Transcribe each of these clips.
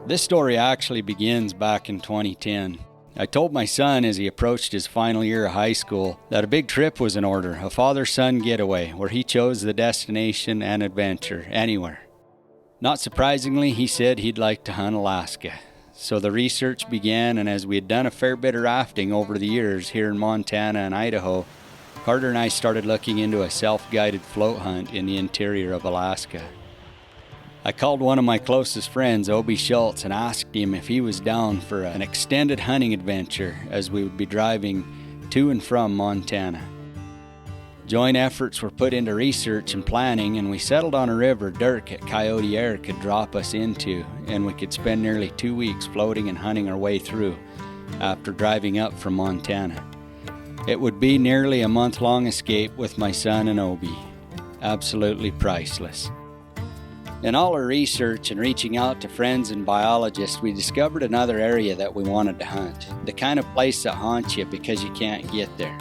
This story actually begins back in 2010. I told my son as he approached his final year of high school that a big trip was in order, a father-son getaway where he chose the destination and adventure anywhere. Not surprisingly, he said he'd like to hunt Alaska. So the research began, and as we had done a fair bit of rafting over the years here in Montana and Idaho, Carter and I started looking into a self-guided float hunt in the interior of Alaska. I called one of my closest friends, Obi Schultz, and asked him if he was down for an extended hunting adventure as we would be driving to and from Montana. Joint efforts were put into research and planning, and we settled on a river Dirk at Coyote Air could drop us into, and we could spend nearly 2 weeks floating and hunting our way through after driving up from Montana. It would be nearly a month-long escape with my son and Obi. Absolutely priceless. In all our research and reaching out to friends and biologists, we discovered another area that we wanted to hunt. The kind of place that haunts you because you can't get there.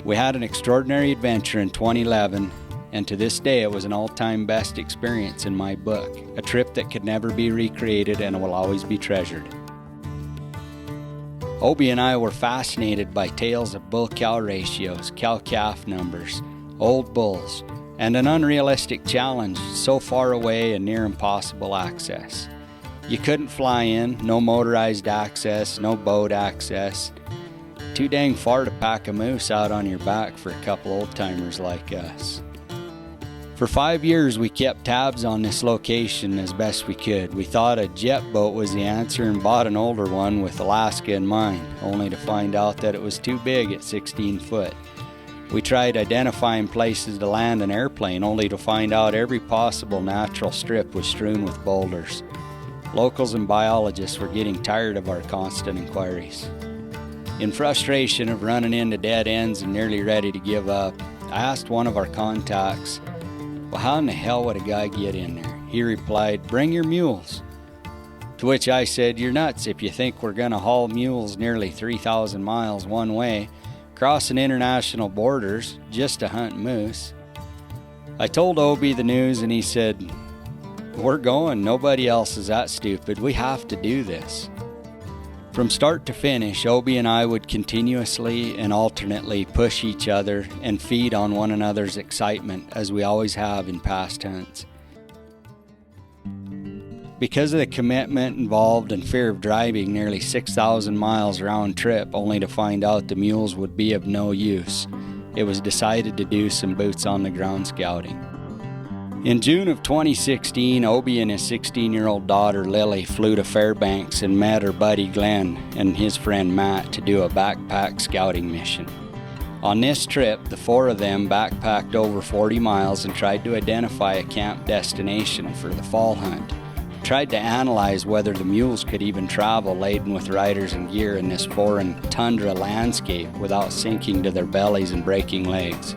We had an extraordinary adventure in 2011, and to this day it was an all-time best experience in my book. A trip that could never be recreated and will always be treasured. Obi and I were fascinated by tales of bull-cow ratios, cow-calf numbers, old bulls, and an unrealistic challenge so far away and near impossible access. You couldn't fly in, no motorized access, no boat access. Too dang far to pack a moose out on your back for a couple old-timers like us. For 5 years we kept tabs on this location as best we could. We thought a jet boat was the answer and bought an older one with Alaska in mind, only to find out that it was too big at 16 foot. We tried identifying places to land an airplane, only to find out every possible natural strip was strewn with boulders. Locals and biologists were getting tired of our constant inquiries. In frustration of running into dead ends and nearly ready to give up, I asked one of our contacts, "Well, how in the hell would a guy get in there?" He replied, "Bring your mules." To which I said, "You're nuts if you think we're going to haul mules nearly 3,000 miles one way, crossing international borders just to hunt moose." I told Obi the news and he said, "We're going. Nobody else is that stupid. We have to do this." From start to finish, Obi and I would continuously and alternately push each other and feed on one another's excitement, as we always have in past hunts. Because of the commitment involved and fear of driving nearly 6,000 miles round trip only to find out the mules would be of no use, it was decided to do some boots on the ground scouting. In June of 2016, Obi and his 16-year-old daughter Lily flew to Fairbanks and met her buddy Glenn and his friend Matt to do a backpack scouting mission. On this trip, the four of them backpacked over 40 miles and tried to identify a camp destination for the fall hunt. Tried to analyze whether the mules could even travel laden with riders and gear in this foreign tundra landscape without sinking to their bellies and breaking legs.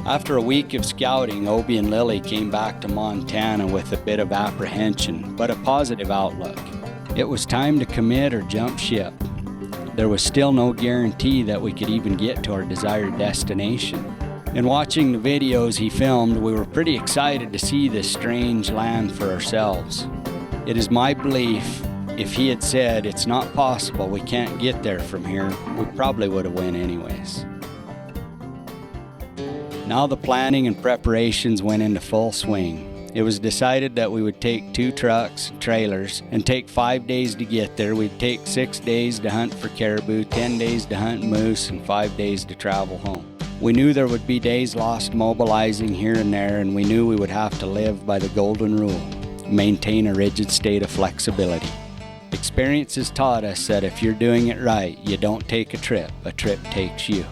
After a week of scouting, Obi and Lily came back to Montana with a bit of apprehension, but a positive outlook. It was time to commit or jump ship. There was still no guarantee that we could even get to our desired destination. In watching the videos he filmed, we were pretty excited to see this strange land for ourselves. It is my belief, if he had said, "It's not possible, we can't get there from here," we probably would have went anyways. Now the planning and preparations went into full swing. It was decided that we would take 2 trucks, trailers, and take 5 days to get there. We'd take 6 days to hunt for caribou, 10 days to hunt moose, and 5 days to travel home. We knew there would be days lost mobilizing here and there, and we knew we would have to live by the golden rule, maintain a rigid state of flexibility. Experience has taught us that if you're doing it right, you don't take a trip takes you.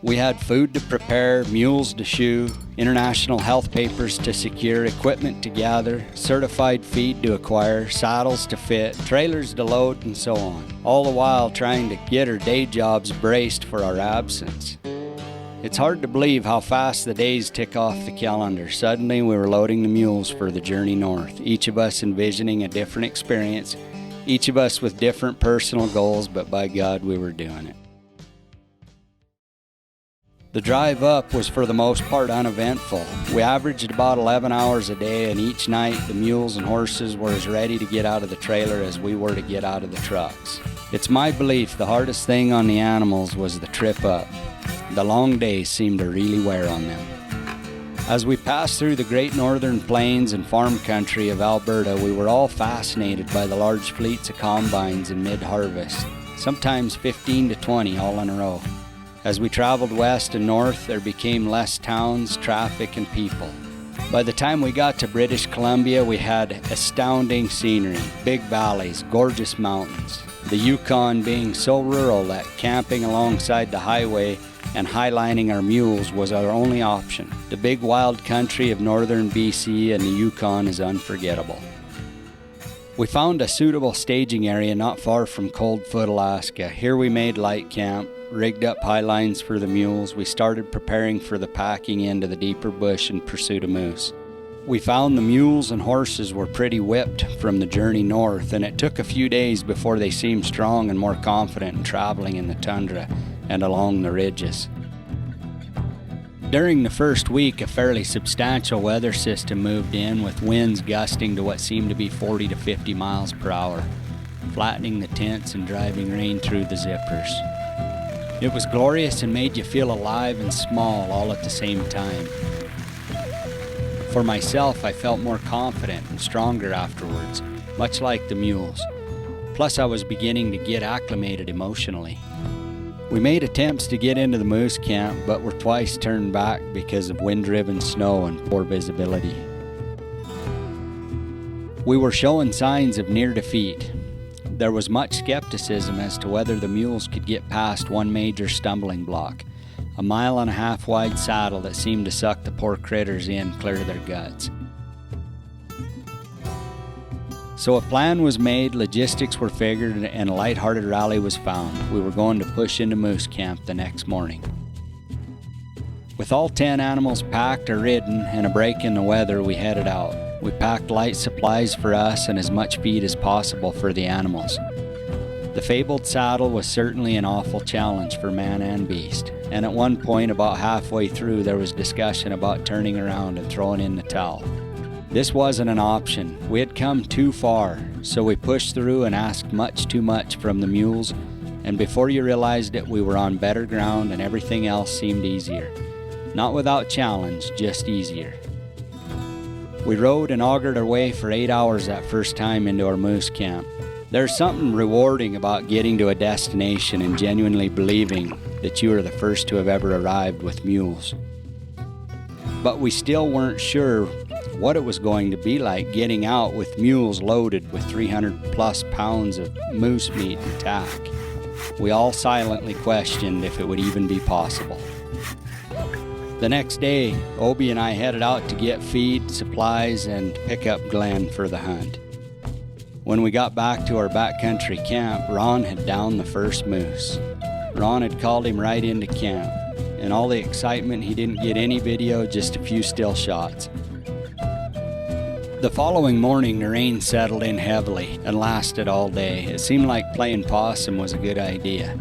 We had food to prepare, mules to shoe, international health papers to secure, equipment to gather, certified feed to acquire, saddles to fit, trailers to load, and so on. All the while trying to get our day jobs braced for our absence. It's hard to believe how fast the days tick off the calendar. Suddenly we were loading the mules for the journey north, each of us envisioning a different experience, each of us with different personal goals, but by God we were doing it. The drive up was for the most part uneventful. We averaged about 11 hours a day, and each night the mules and horses were as ready to get out of the trailer as we were to get out of the trucks. It's my belief the hardest thing on the animals was the trip up. The long days seemed to really wear on them. As we passed through the great northern plains and farm country of Alberta, we were all fascinated by the large fleets of combines in mid-harvest, sometimes 15 to 20 all in a row. As we traveled west and north, there became less towns, traffic, and people. By the time we got to British Columbia, we had astounding scenery, big valleys, gorgeous mountains. The Yukon being so rural that camping alongside the highway and highlining our mules was our only option. The big wild country of northern BC and the Yukon is unforgettable. We found a suitable staging area not far from Coldfoot, Alaska. Here we made light camp, rigged up high lines for the mules. We started preparing for the packing into the deeper bush in pursuit of moose. We found the mules and horses were pretty whipped from the journey north, and it took a few days before they seemed strong and more confident in traveling in the tundra and along the ridges. During the first week, a fairly substantial weather system moved in with winds gusting to what seemed to be 40 to 50 miles per hour, flattening the tents and driving rain through the zippers. It was glorious and made you feel alive and small all at the same time. For myself, I felt more confident and stronger afterwards, much like the mules. Plus, I was beginning to get acclimated emotionally. We made attempts to get into the moose camp, but were twice turned back because of wind-driven snow and poor visibility. We were showing signs of near defeat. There was much skepticism as to whether the mules could get past one major stumbling block, a 1.5 mile wide saddle that seemed to suck the poor critters in clear of their guts. So a plan was made, logistics were figured, and a light-hearted rally was found. We were going to push into moose camp the next morning. With all 10 animals packed or ridden and a break in the weather, we headed out. We packed light supplies for us and as much feed as possible for the animals. The fabled saddle was certainly an awful challenge for man and beast, and at one point about halfway through there was discussion about turning around and throwing in the towel. This wasn't an option. We had come too far, so we pushed through and asked much too much from the mules, and before you realized it, we were on better ground and everything else seemed easier. Not without challenge, just easier. We rode and augured our way for 8 hours that first time into our moose camp. There's something rewarding about getting to a destination and genuinely believing that you are the first to have ever arrived with mules. But we still weren't sure what it was going to be like getting out with mules loaded with 300 plus pounds of moose meat and tack. We all silently questioned if it would even be possible. The next day, Obie and I headed out to get feed, supplies, and pick up Glenn for the hunt. When we got back to our backcountry camp, Ron had downed the first moose. Ron had called him right into camp. In all the excitement, he didn't get any video, just a few still shots. The following morning, the rain settled in heavily and lasted all day. It seemed like playing possum was a good idea.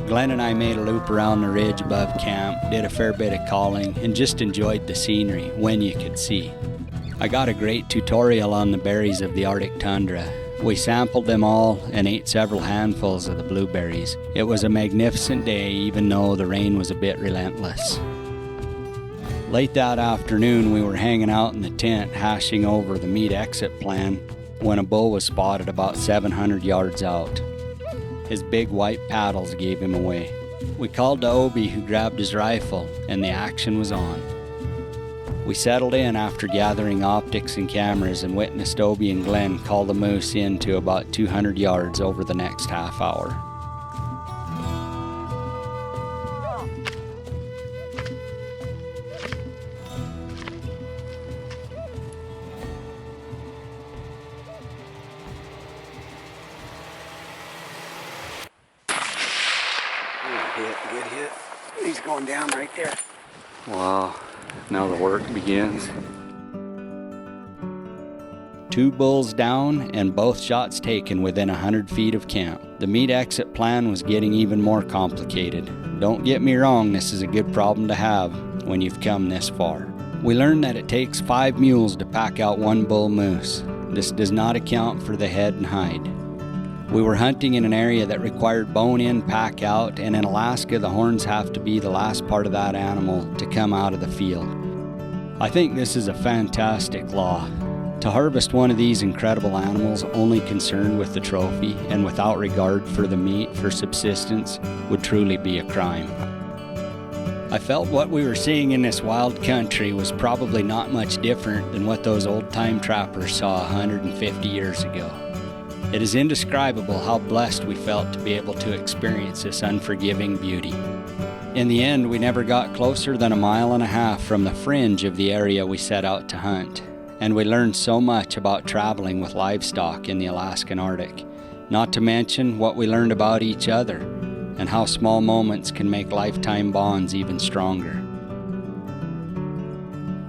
Glenn and I made a loop around the ridge above camp, did a fair bit of calling, and just enjoyed the scenery when you could see. I got a great tutorial on the berries of the Arctic tundra. We sampled them all and ate several handfuls of the blueberries. It was a magnificent day, even though the rain was a bit relentless. Late that afternoon, we were hanging out in the tent hashing over the meat exit plan when a bull was spotted about 700 yards out. His big white paddles gave him away. We called to Obie, who grabbed his rifle, and the action was on. We settled in after gathering optics and cameras and witnessed Obie and Glenn call the moose in to about 200 yards over the next half hour. Good hit. He's going down right there. Wow, now the work begins. 2 bulls down and both shots taken within 100 feet of camp. The meat exit plan was getting even more complicated. Don't get me wrong, this is a good problem to have when you've come this far. We learned that it takes 5 mules to pack out 1 bull moose. This does not account for the head and hide. We were hunting in an area that required bone-in, pack-out, and in Alaska the horns have to be the last part of that animal to come out of the field. I think this is a fantastic law. To harvest one of these incredible animals only concerned with the trophy and without regard for the meat for subsistence would truly be a crime. I felt what we were seeing in this wild country was probably not much different than what those old-time trappers saw 150 years ago. It is indescribable how blessed we felt to be able to experience this unforgiving beauty. In the end, we never got closer than 1.5 miles from the fringe of the area we set out to hunt, and we learned so much about traveling with livestock in the Alaskan Arctic, not to mention what we learned about each other and how small moments can make lifetime bonds even stronger.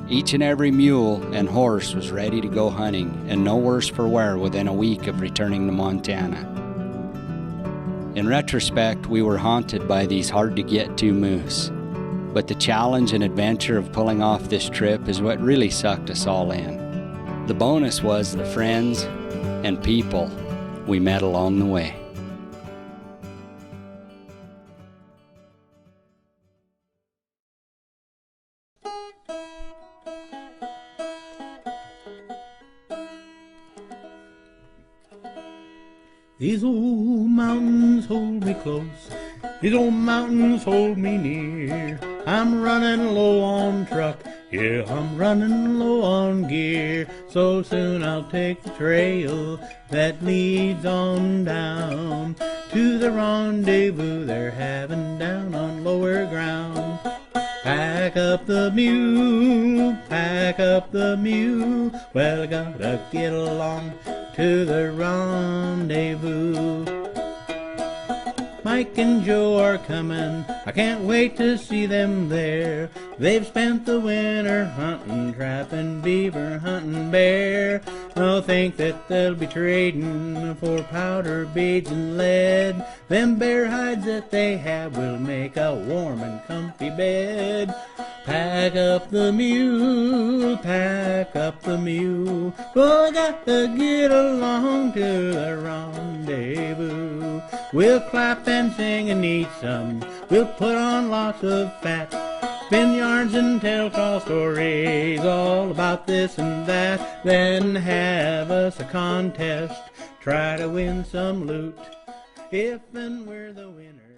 Each and every mule and horse was ready to go hunting, and no worse for wear within a week of returning to Montana. In retrospect, we were haunted by these hard-to-get-to moose, but the challenge and adventure of pulling off this trip is what really sucked us all in. The bonus was the friends and people we met along the way. These old mountains hold me close, these old mountains hold me near. I'm running low on truck, yeah, I'm running low on gear. So soon I'll take the trail that leads on down to the rendezvous they're having down on lower ground. Pack up the mule, pack up the mule, well, I gotta get along to the rendezvous. Mike and Joe are coming, I can't wait to see them there. They've spent the winter hunting, trapping beaver, hunting bear. I'll think that they'll be trading for powder, beads, and lead. Them bear hides that they have will make a warm and comfy bed. Pack up the mule, pack up the mule, oh, I got to get along to the rendezvous. We'll clap and sing and eat some, we'll put on lots of fat, spin yarns and tell tall stories all about this and that. Then have us a contest, try to win some loot, if and we're the winner.